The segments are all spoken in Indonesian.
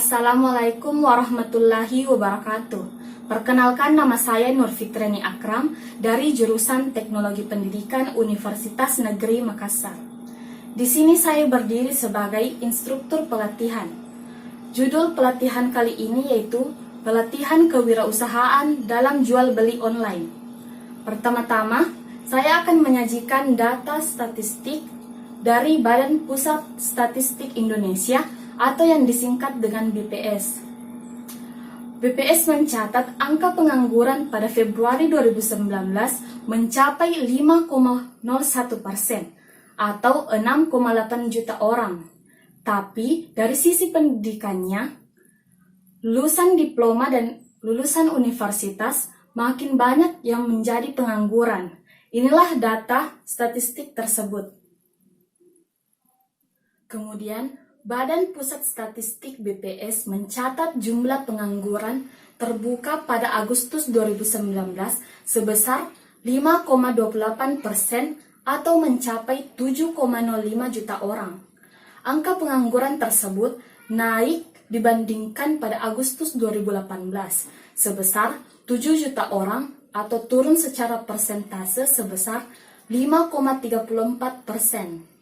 Assalamualaikum warahmatullahi wabarakatuh. Perkenalkan, nama saya Nur Fitrani Akram dari jurusan Teknologi Pendidikan Universitas Negeri Makassar. Di sini saya berdiri sebagai instruktur pelatihan. Judul pelatihan kali ini yaitu pelatihan kewirausahaan dalam jual beli online. Pertama-tama, saya akan menyajikan data statistik dari Badan Pusat Statistik Indonesia atau yang disingkat dengan BPS. BPS mencatat angka pengangguran pada Februari 2019 mencapai 5,01% atau 6,8 juta orang. Tapi dari sisi pendidikannya, lulusan diploma dan lulusan universitas makin banyak yang menjadi pengangguran. Inilah data statistik tersebut. Kemudian, Badan Pusat Statistik BPS mencatat jumlah pengangguran terbuka pada Agustus 2019 sebesar 5,28% atau mencapai 7,05 juta orang. Angka pengangguran tersebut naik dibandingkan pada Agustus 2018 sebesar 7 juta orang atau turun secara persentase sebesar 5,34%.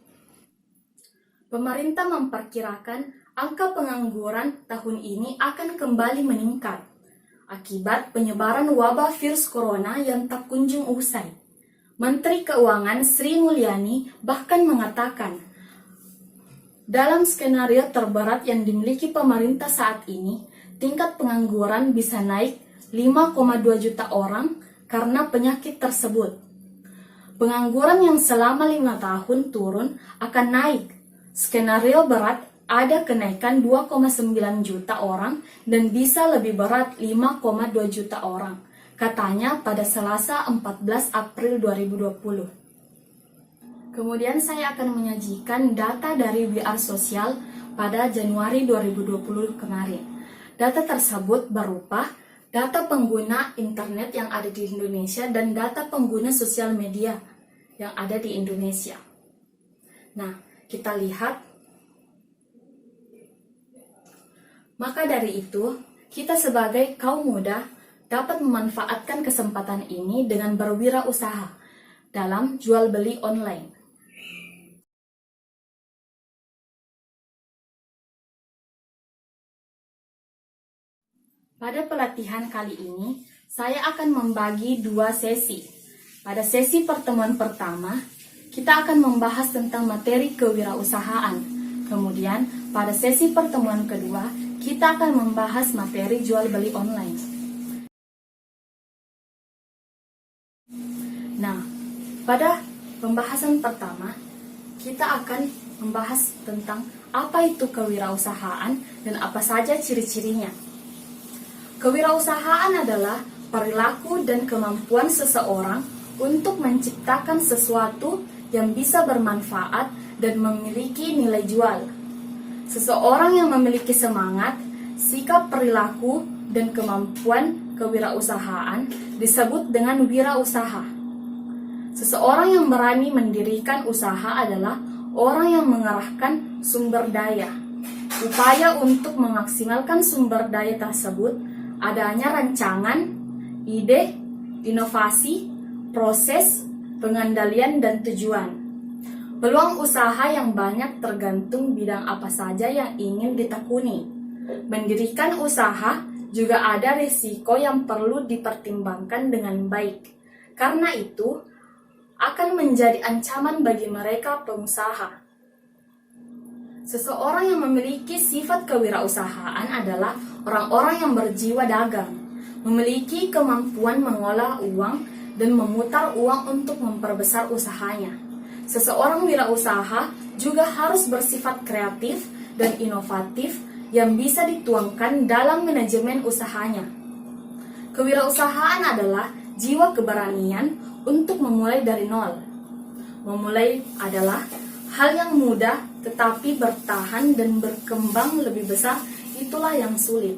Pemerintah memperkirakan angka pengangguran tahun ini akan kembali meningkat akibat penyebaran wabah virus corona yang tak kunjung usai. Menteri Keuangan Sri Mulyani bahkan mengatakan, dalam skenario terberat yang dimiliki pemerintah saat ini, tingkat pengangguran bisa naik 5,2 juta orang karena penyakit tersebut. Pengangguran yang selama 5 tahun turun akan naik. Skenario berat ada kenaikan 2,9 juta orang dan bisa lebih berat 5,2 juta orang, katanya pada Selasa 14 April 2020. Kemudian saya akan menyajikan data dari We Are Social pada Januari 2020 kemarin. Data tersebut berupa data pengguna internet yang ada di Indonesia dan data pengguna sosial media yang ada di Indonesia. Nah, kita lihat. Maka dari itu, kita sebagai kaum muda dapat memanfaatkan kesempatan ini dengan berwirausaha dalam jual beli online. Pada pelatihan kali ini, saya akan membagi 2 sesi. Pada sesi pertemuan pertama, kita akan membahas tentang materi kewirausahaan. Kemudian, pada sesi pertemuan kedua, kita akan membahas materi jual beli online. Nah, pada pembahasan pertama, kita akan membahas tentang apa itu kewirausahaan dan apa saja ciri-cirinya. Kewirausahaan adalah perilaku dan kemampuan seseorang untuk menciptakan sesuatu yang bisa bermanfaat dan memiliki nilai jual. Seseorang yang memiliki semangat, sikap perilaku, dan kemampuan kewirausahaan disebut dengan wirausaha. Seseorang yang berani mendirikan usaha adalah orang yang mengerahkan sumber daya. Upaya untuk memaksimalkan sumber daya tersebut adanya rancangan, ide, inovasi, proses, pengendalian, dan tujuan. Peluang usaha yang banyak tergantung bidang apa saja yang ingin ditekuni. Mendirikan usaha juga ada risiko yang perlu dipertimbangkan dengan baik. Karena itu, akan menjadi ancaman bagi mereka pengusaha. Seseorang yang memiliki sifat kewirausahaan adalah orang-orang yang berjiwa dagang, memiliki kemampuan mengolah uang dan memutar uang untuk memperbesar usahanya. Seseorang wirausaha juga harus bersifat kreatif dan inovatif yang bisa dituangkan dalam manajemen usahanya. Kewirausahaan adalah jiwa keberanian untuk memulai dari nol. Memulai adalah hal yang mudah tetapi bertahan dan berkembang lebih besar itulah yang sulit.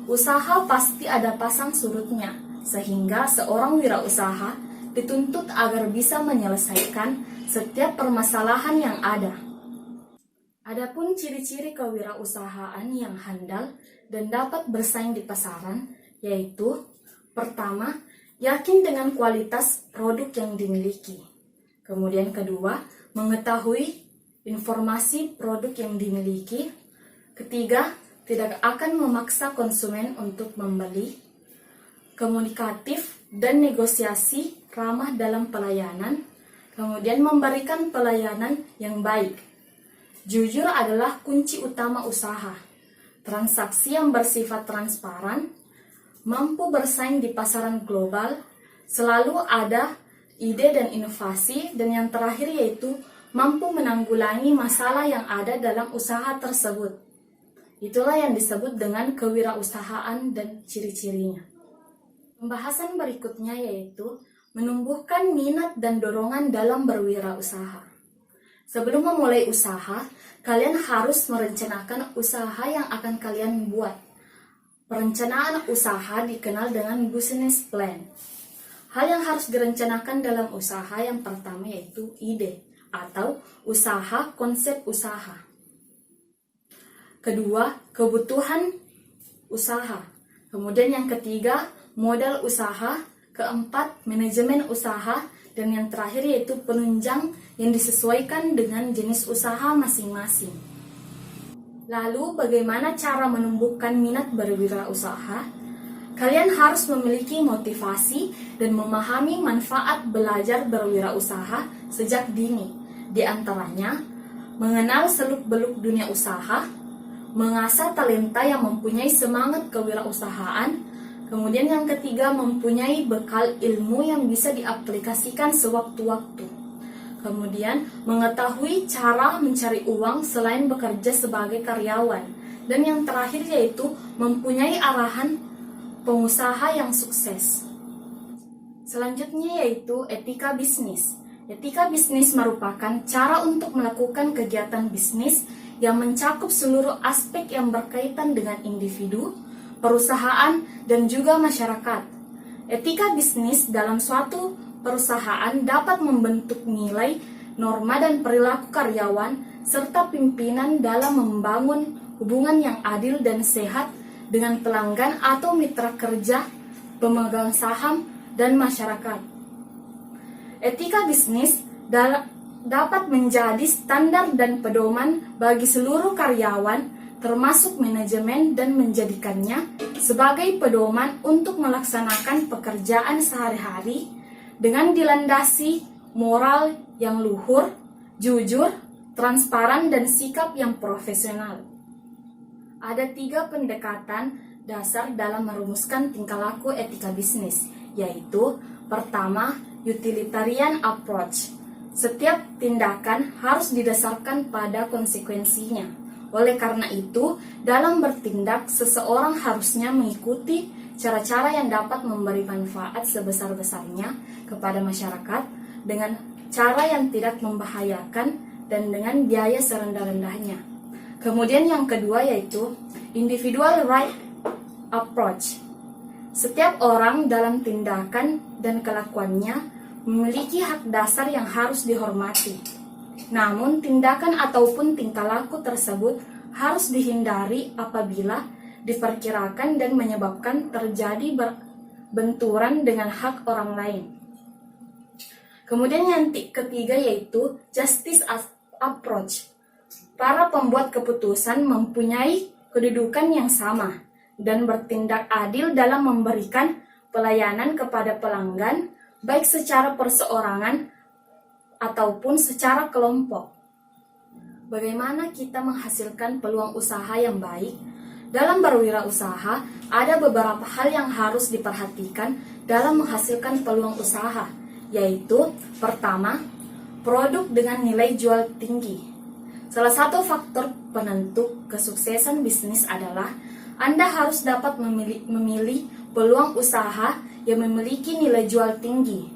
Usaha pasti ada pasang surutnya, sehingga seorang wirausaha dituntut agar bisa menyelesaikan setiap permasalahan yang ada. Adapun ciri-ciri kewirausahaan yang handal dan dapat bersaing di pasaran yaitu: pertama, yakin dengan kualitas produk yang dimiliki. Kemudian kedua, mengetahui informasi produk yang dimiliki. Ketiga, tidak akan memaksa konsumen untuk membeli. Komunikatif dan negosiasi ramah dalam pelayanan. Kemudian memberikan pelayanan yang baik. Jujur adalah kunci utama usaha. Transaksi yang bersifat transparan, mampu bersaing di pasaran global, selalu ada ide dan inovasi, dan yang terakhir yaitu mampu menanggulangi masalah yang ada dalam usaha tersebut. Itulah yang disebut dengan kewirausahaan dan ciri-cirinya. Pembahasan berikutnya yaitu menumbuhkan minat dan dorongan dalam berwirausaha. Sebelum memulai usaha, kalian harus merencanakan usaha yang akan kalian buat. Perencanaan usaha dikenal dengan business plan. Hal yang harus direncanakan dalam usaha yang pertama yaitu ide atau usaha, konsep usaha. Kedua, kebutuhan usaha. Kemudian yang ketiga, modal usaha. Keempat, manajemen usaha. Dan yang terakhir yaitu penunjang yang disesuaikan dengan jenis usaha masing-masing. Lalu bagaimana cara menumbuhkan minat berwirausaha? Kalian harus memiliki motivasi dan memahami manfaat belajar berwirausaha sejak dini. Di antaranya, mengenal seluk-beluk dunia usaha, mengasah talenta yang mempunyai semangat kewirausahaan. Kemudian yang ketiga, mempunyai bekal ilmu yang bisa diaplikasikan sewaktu-waktu. Kemudian, mengetahui cara mencari uang selain bekerja sebagai karyawan. Dan yang terakhir yaitu mempunyai arahan pengusaha yang sukses. Selanjutnya yaitu etika bisnis. Etika bisnis merupakan cara untuk melakukan kegiatan bisnis yang mencakup seluruh aspek yang berkaitan dengan individu, perusahaan, dan juga masyarakat. Etika bisnis dalam suatu perusahaan dapat membentuk nilai, norma, dan perilaku karyawan serta pimpinan dalam membangun hubungan yang adil dan sehat dengan pelanggan atau mitra kerja, pemegang saham, dan masyarakat. Etika bisnis dapat menjadi standar dan pedoman bagi seluruh karyawan, termasuk manajemen, dan menjadikannya sebagai pedoman untuk melaksanakan pekerjaan sehari-hari dengan dilandasi moral yang luhur, jujur, transparan, dan sikap yang profesional. Ada 3 pendekatan dasar dalam merumuskan tingkah laku etika bisnis, yaitu pertama, utilitarian approach. Setiap tindakan harus didasarkan pada konsekuensinya. Oleh karena itu, dalam bertindak, seseorang harusnya mengikuti cara-cara yang dapat memberi manfaat sebesar-besarnya kepada masyarakat dengan cara yang tidak membahayakan dan dengan biaya serendah-rendahnya. Kemudian yang kedua yaitu individual right approach. Setiap orang dalam tindakan dan kelakuannya memiliki hak dasar yang harus dihormati. Namun, tindakan ataupun tingkah laku tersebut harus dihindari apabila diperkirakan dan menyebabkan terjadi benturan dengan hak orang lain. Kemudian yang ketiga yaitu justice approach. Para pembuat keputusan mempunyai kedudukan yang sama dan bertindak adil dalam memberikan pelayanan kepada pelanggan, baik secara perseorangan ataupun secara kelompok. Bagaimana kita menghasilkan peluang usaha yang baik? Dalam berwirausaha, ada beberapa hal yang harus diperhatikan dalam menghasilkan peluang usaha, yaitu pertama, produk dengan nilai jual tinggi. Salah satu faktor penentu kesuksesan bisnis adalah Anda harus dapat memilih peluang usaha yang memiliki nilai jual tinggi.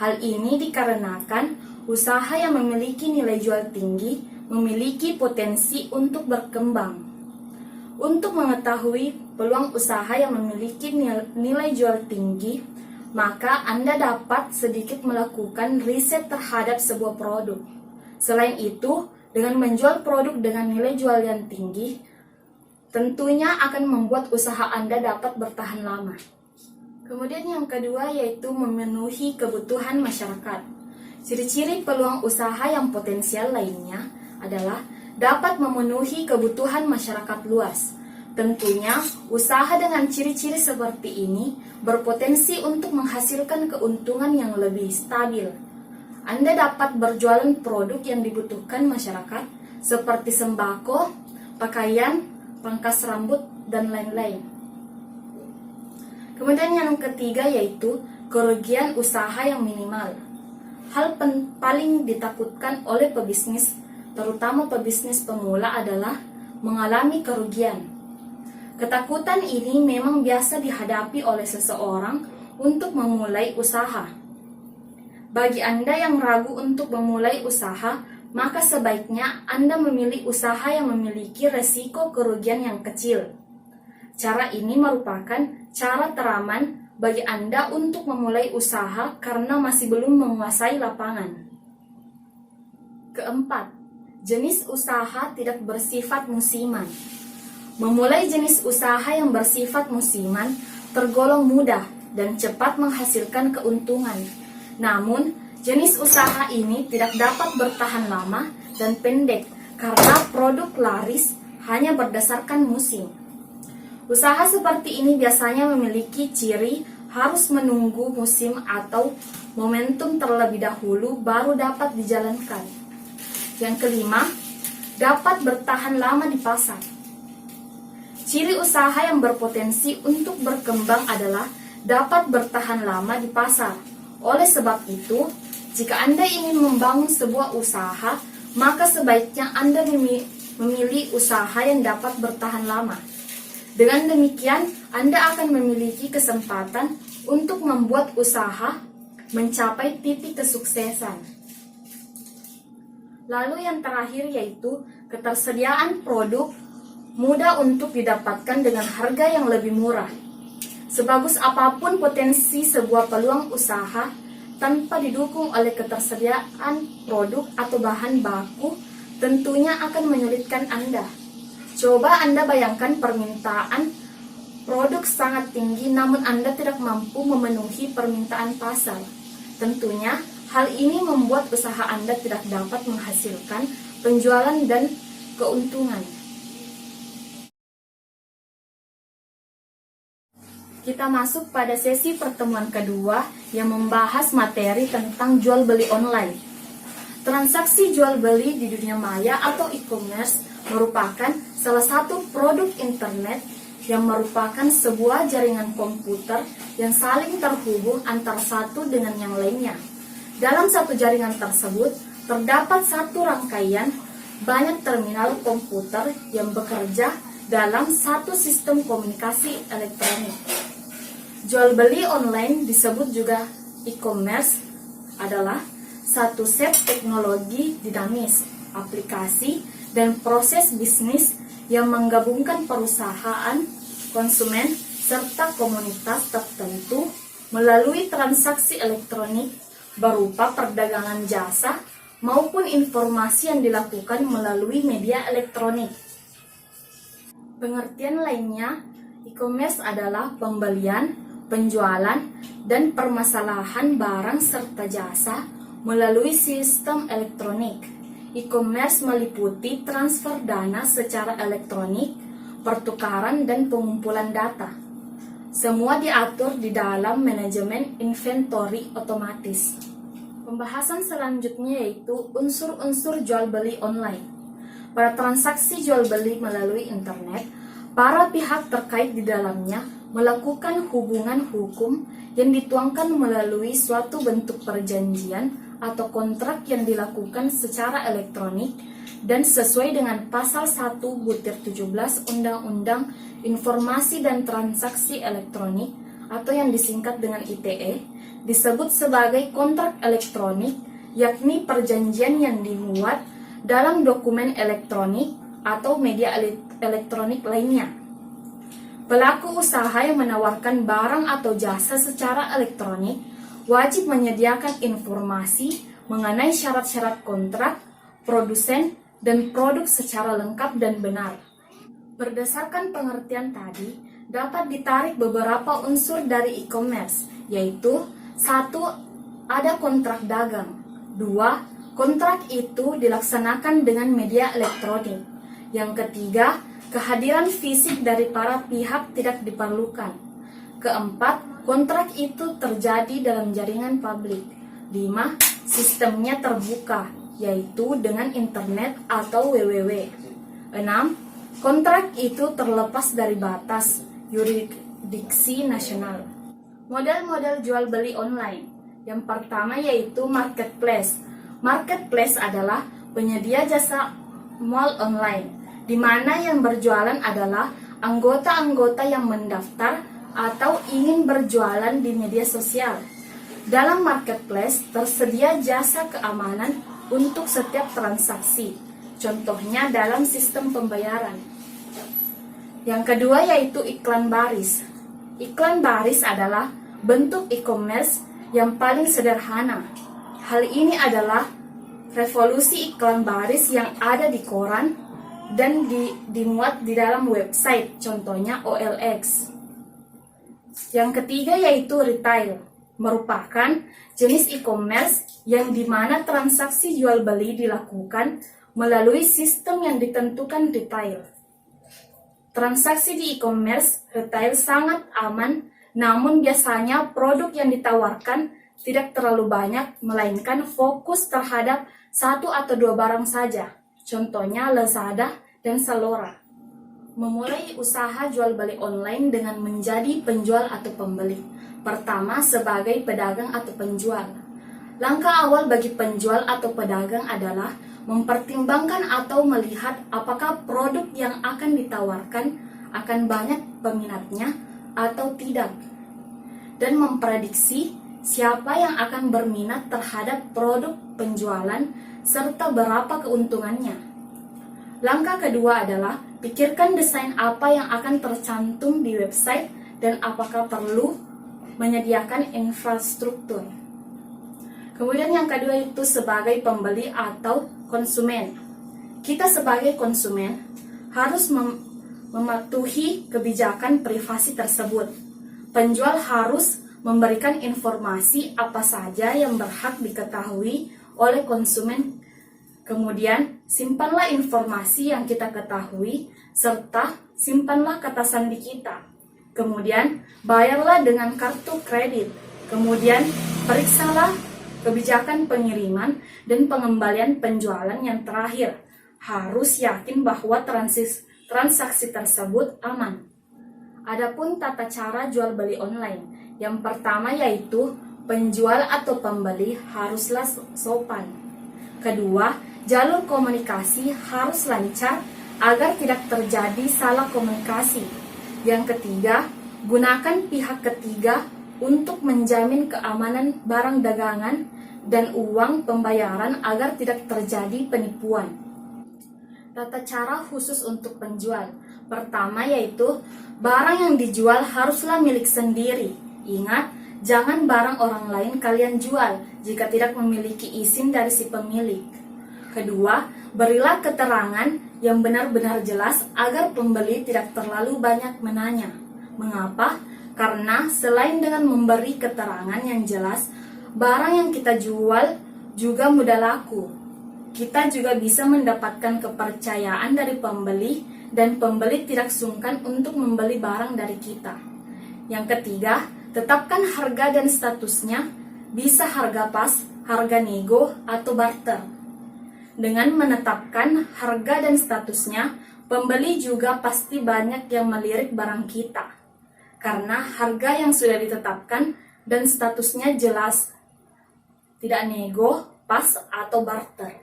Hal ini dikarenakan usaha yang memiliki nilai jual tinggi memiliki potensi untuk berkembang. Untuk mengetahui peluang usaha yang memiliki nilai jual tinggi, maka Anda dapat sedikit melakukan riset terhadap sebuah produk. Selain itu, Dengan menjual produk dengan nilai jual yang tinggi, tentunya akan membuat usaha Anda dapat bertahan lama. Kemudian yang kedua yaitu memenuhi kebutuhan masyarakat. Ciri-ciri peluang usaha yang potensial lainnya adalah dapat memenuhi kebutuhan masyarakat luas. Tentunya, usaha dengan ciri-ciri seperti ini berpotensi untuk menghasilkan keuntungan yang lebih stabil. Anda dapat berjualan produk yang dibutuhkan masyarakat seperti sembako, pakaian, pangkas rambut, dan lain-lain. Kemudian yang ketiga yaitu kerugian usaha yang minimal. Hal paling ditakutkan oleh pebisnis, terutama pebisnis pemula adalah mengalami kerugian. Ketakutan ini memang biasa dihadapi oleh seseorang untuk memulai usaha. Bagi Anda yang ragu untuk memulai usaha, maka sebaiknya Anda memilih usaha yang memiliki resiko kerugian yang kecil. Cara ini merupakan cara teraman bagi Anda untuk memulai usaha karena masih belum menguasai lapangan. Keempat, jenis usaha tidak bersifat musiman. Memulai jenis usaha yang bersifat musiman tergolong mudah dan cepat menghasilkan keuntungan. Namun, jenis usaha ini tidak dapat bertahan lama dan pendek karena produk laris hanya berdasarkan musim. Usaha seperti ini biasanya memiliki ciri harus menunggu musim atau momentum terlebih dahulu baru dapat dijalankan. Yang kelima, dapat bertahan lama di pasar. Ciri usaha yang berpotensi untuk berkembang adalah dapat bertahan lama di pasar. Oleh sebab itu, jika Anda ingin membangun sebuah usaha, maka sebaiknya Anda memilih usaha yang dapat bertahan lama. Dengan demikian, Anda akan memiliki kesempatan untuk membuat usaha mencapai titik kesuksesan. Lalu yang terakhir yaitu ketersediaan produk mudah untuk didapatkan dengan harga yang lebih murah. Sebagus apapun potensi sebuah peluang usaha, tanpa didukung oleh ketersediaan produk atau bahan baku, tentunya akan menyulitkan Anda. Coba Anda bayangkan permintaan produk sangat tinggi namun Anda tidak mampu memenuhi permintaan pasar. Tentunya hal ini membuat usaha Anda tidak dapat menghasilkan penjualan dan keuntungan. Kita masuk pada sesi pertemuan kedua yang membahas materi tentang jual beli online. Transaksi jual beli di dunia maya atau e-commerce merupakan salah satu produk internet yang merupakan sebuah jaringan komputer yang saling terhubung antara satu dengan yang lainnya. Dalam satu jaringan tersebut terdapat satu rangkaian banyak terminal komputer yang bekerja dalam satu sistem komunikasi elektronik. Jual beli online disebut juga e-commerce adalah satu set teknologi dinamis, aplikasi, dan proses bisnis yang menggabungkan perusahaan, konsumen, serta komunitas tertentu melalui transaksi elektronik berupa perdagangan jasa maupun informasi yang dilakukan melalui media elektronik. Pengertian lainnya, e-commerce adalah pembelian, penjualan, dan permasalahan barang serta jasa melalui sistem elektronik. E-commerce meliputi transfer dana secara elektronik, pertukaran, dan pengumpulan data. Semua diatur di dalam manajemen inventory otomatis. Pembahasan selanjutnya yaitu unsur-unsur jual beli online. Pada transaksi jual beli melalui internet, para pihak terkait di dalamnya melakukan hubungan hukum yang dituangkan melalui suatu bentuk perjanjian atau kontrak yang dilakukan secara elektronik dan sesuai dengan pasal 1/17 Undang-Undang Informasi dan Transaksi Elektronik atau yang disingkat dengan ITE, disebut sebagai kontrak elektronik, yakni perjanjian yang dimuat dalam dokumen elektronik atau media elektronik lainnya. Pelaku usaha yang menawarkan barang atau jasa secara elektronik wajib menyediakan informasi mengenai syarat-syarat kontrak, produsen, dan produk secara lengkap dan benar. Berdasarkan pengertian tadi, dapat ditarik beberapa unsur dari e-commerce, yaitu 1. Ada kontrak dagang. 2. Kontrak itu dilaksanakan dengan media elektronik. Yang ketiga, kehadiran fisik dari para pihak tidak diperlukan. Keempat, kontrak itu terjadi dalam jaringan publik. 5. Sistemnya terbuka, yaitu dengan internet atau www. 6. Kontrak itu terlepas dari batas yurisdiksi nasional. Model-model jual beli online. Yang pertama yaitu marketplace. Marketplace adalah penyedia jasa mall online, di mana yang berjualan adalah anggota-anggota yang mendaftar atau ingin berjualan di media sosial. Dalam marketplace tersedia jasa keamanan untuk setiap transaksi, contohnya dalam sistem pembayaran. Yang kedua yaitu iklan baris. Iklan baris adalah bentuk e-commerce yang paling sederhana. Hal ini adalah revolusi iklan baris yang ada di koran dan dimuat di dalam website, contohnya OLX. Yang ketiga yaitu retail, merupakan jenis e-commerce yang dimana transaksi jual beli dilakukan melalui sistem yang ditentukan retail. Transaksi di e-commerce retail sangat aman, namun biasanya produk yang ditawarkan tidak terlalu banyak, melainkan fokus terhadap 1 atau 2 barang saja, contohnya Lazada dan Zalora. Memulai usaha jual beli online dengan menjadi penjual atau pembeli. Pertama, sebagai pedagang atau penjual. Langkah awal bagi penjual atau pedagang adalah mempertimbangkan atau melihat apakah produk yang akan ditawarkan akan banyak peminatnya atau tidak, dan memprediksi siapa yang akan berminat terhadap produk penjualan serta berapa keuntungannya. Langkah kedua adalah pikirkan desain apa yang akan tercantum di website dan apakah perlu menyediakan infrastruktur. Kemudian yang kedua itu sebagai pembeli atau konsumen. Kita sebagai konsumen harus mematuhi kebijakan privasi tersebut. Penjual harus memberikan informasi apa saja yang berhak diketahui oleh konsumen. Kemudian simpanlah informasi yang kita ketahui serta simpanlah kata sandi kita. Kemudian, bayarlah dengan kartu kredit. Kemudian, periksalah kebijakan pengiriman dan pengembalian penjualan yang terakhir. Harus yakin bahwa transaksi tersebut aman. Adapun tata cara jual beli online. Yang pertama yaitu penjual atau pembeli haruslah sopan. Kedua, jalur komunikasi harus lancar agar tidak terjadi salah komunikasi. Yang ketiga, gunakan pihak ketiga untuk menjamin keamanan barang dagangan dan uang pembayaran agar tidak terjadi penipuan. Tata cara khusus untuk penjual. Pertama yaitu, barang yang dijual haruslah milik sendiri. Ingat, jangan barang orang lain kalian jual jika tidak memiliki izin dari si pemilik. Kedua, berilah keterangan yang benar-benar jelas agar pembeli tidak terlalu banyak menanya. Mengapa? Karena selain dengan memberi keterangan yang jelas, barang yang kita jual juga mudah laku. Kita juga bisa mendapatkan kepercayaan dari pembeli dan pembeli tidak sungkan untuk membeli barang dari kita. Yang ketiga, tetapkan harga dan statusnya, bisa harga pas, harga nego, atau barter. Dengan menetapkan harga dan statusnya, pembeli juga pasti banyak yang melirik barang kita. Karena harga yang sudah ditetapkan dan statusnya jelas, tidak nego, pas, atau barter.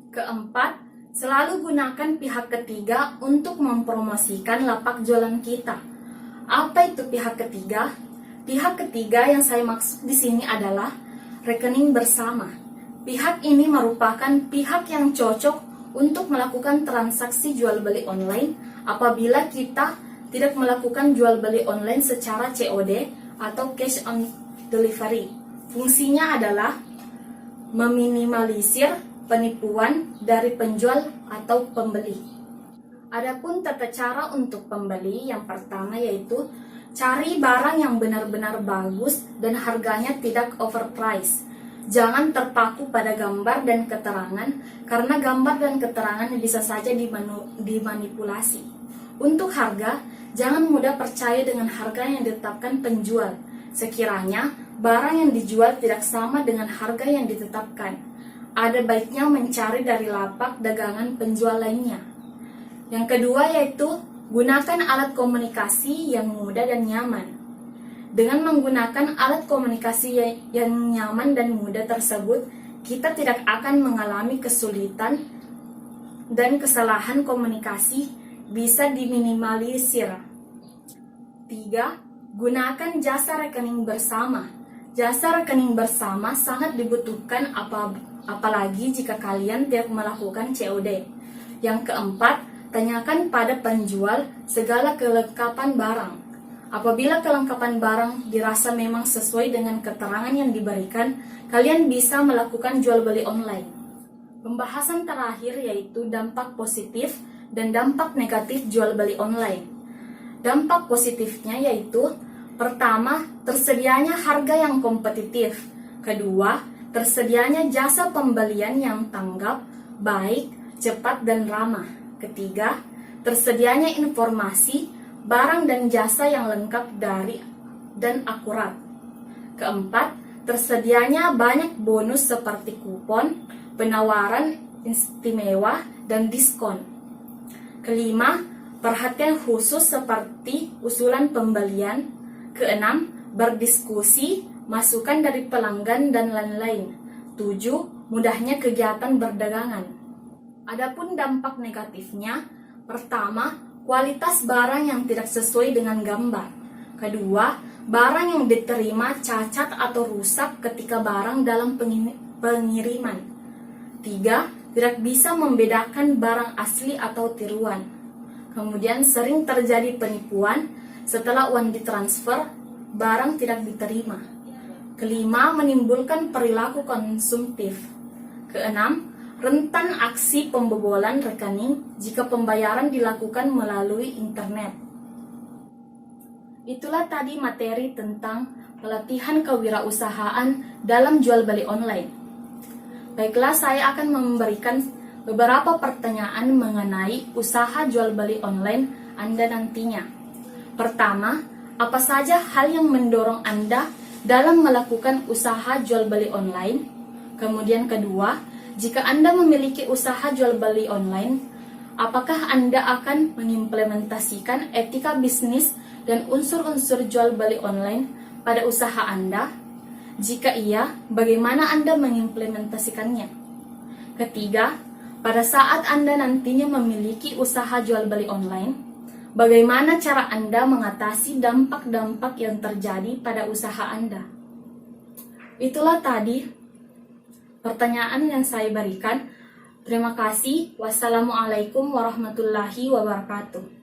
Keempat, selalu gunakan pihak ketiga untuk mempromosikan lapak jualan kita. Apa itu pihak ketiga? Pihak ketiga yang saya maksud di sini adalah rekening bersama. Pihak ini merupakan pihak yang cocok untuk melakukan transaksi jual beli online apabila kita tidak melakukan jual beli online secara COD atau cash on delivery. Fungsinya adalah meminimalisir penipuan dari penjual atau pembeli. Adapun tata cara untuk pembeli, yang pertama yaitu cari barang yang benar-benar bagus dan harganya tidak overpriced. Jangan terpaku pada gambar dan keterangan, karena gambar dan keterangan bisa saja dimanipulasi. Untuk harga, jangan mudah percaya dengan harga yang ditetapkan penjual, sekiranya barang yang dijual tidak sama dengan harga yang ditetapkan. Ada baiknya mencari dari lapak dagangan penjual lainnya. Yang kedua yaitu gunakan alat komunikasi yang mudah dan nyaman. Dengan menggunakan alat komunikasi yang nyaman dan mudah tersebut, kita tidak akan mengalami kesulitan dan kesalahan komunikasi bisa diminimalisir. 3. Gunakan jasa rekening bersama. Jasa rekening bersama sangat dibutuhkan apalagi jika kalian tidak melakukan COD. Yang keempat, tanyakan pada penjual segala kelengkapan barang. Apabila kelengkapan barang dirasa memang sesuai dengan keterangan yang diberikan, kalian bisa melakukan jual beli online. Pembahasan terakhir yaitu dampak positif dan dampak negatif jual beli online. Dampak positifnya yaitu: pertama, tersedianya harga yang kompetitif. Kedua, tersedianya jasa pembelian yang tanggap, baik, cepat, dan ramah. Ketiga, tersedianya informasi, barang dan jasa yang lengkap dan akurat. Keempat, tersedianya banyak bonus seperti kupon, penawaran istimewa, dan diskon. Kelima, perhatian khusus seperti usulan pembelian. Keenam, berdiskusi, masukan dari pelanggan, dan lain-lain. 7. Mudahnya kegiatan berdagangan. Adapun dampak negatifnya, pertama, kualitas barang yang tidak sesuai dengan gambar. Kedua, barang yang diterima cacat atau rusak ketika barang dalam pengiriman. 3. Tidak bisa membedakan barang asli atau tiruan. Kemudian sering terjadi penipuan, setelah uang ditransfer, barang tidak diterima. Kelima, menimbulkan perilaku konsumtif. Keenam, rentan aksi pembobolan rekening jika pembayaran dilakukan melalui internet. Itulah tadi materi tentang pelatihan kewirausahaan dalam jual beli online. Baiklah, saya akan memberikan beberapa pertanyaan mengenai usaha jual beli online Anda nantinya. Pertama, apa saja hal yang mendorong Anda dalam melakukan usaha jual beli online? Kemudian kedua, jika Anda memiliki usaha jual beli online, apakah Anda akan mengimplementasikan etika bisnis dan unsur-unsur jual beli online pada usaha Anda? Jika iya, bagaimana Anda mengimplementasikannya? Ketiga, pada saat Anda nantinya memiliki usaha jual beli online, bagaimana cara Anda mengatasi dampak-dampak yang terjadi pada usaha Anda? Itulah tadi pertanyaan yang saya berikan. Terima kasih. Wassalamualaikum warahmatullahi wabarakatuh.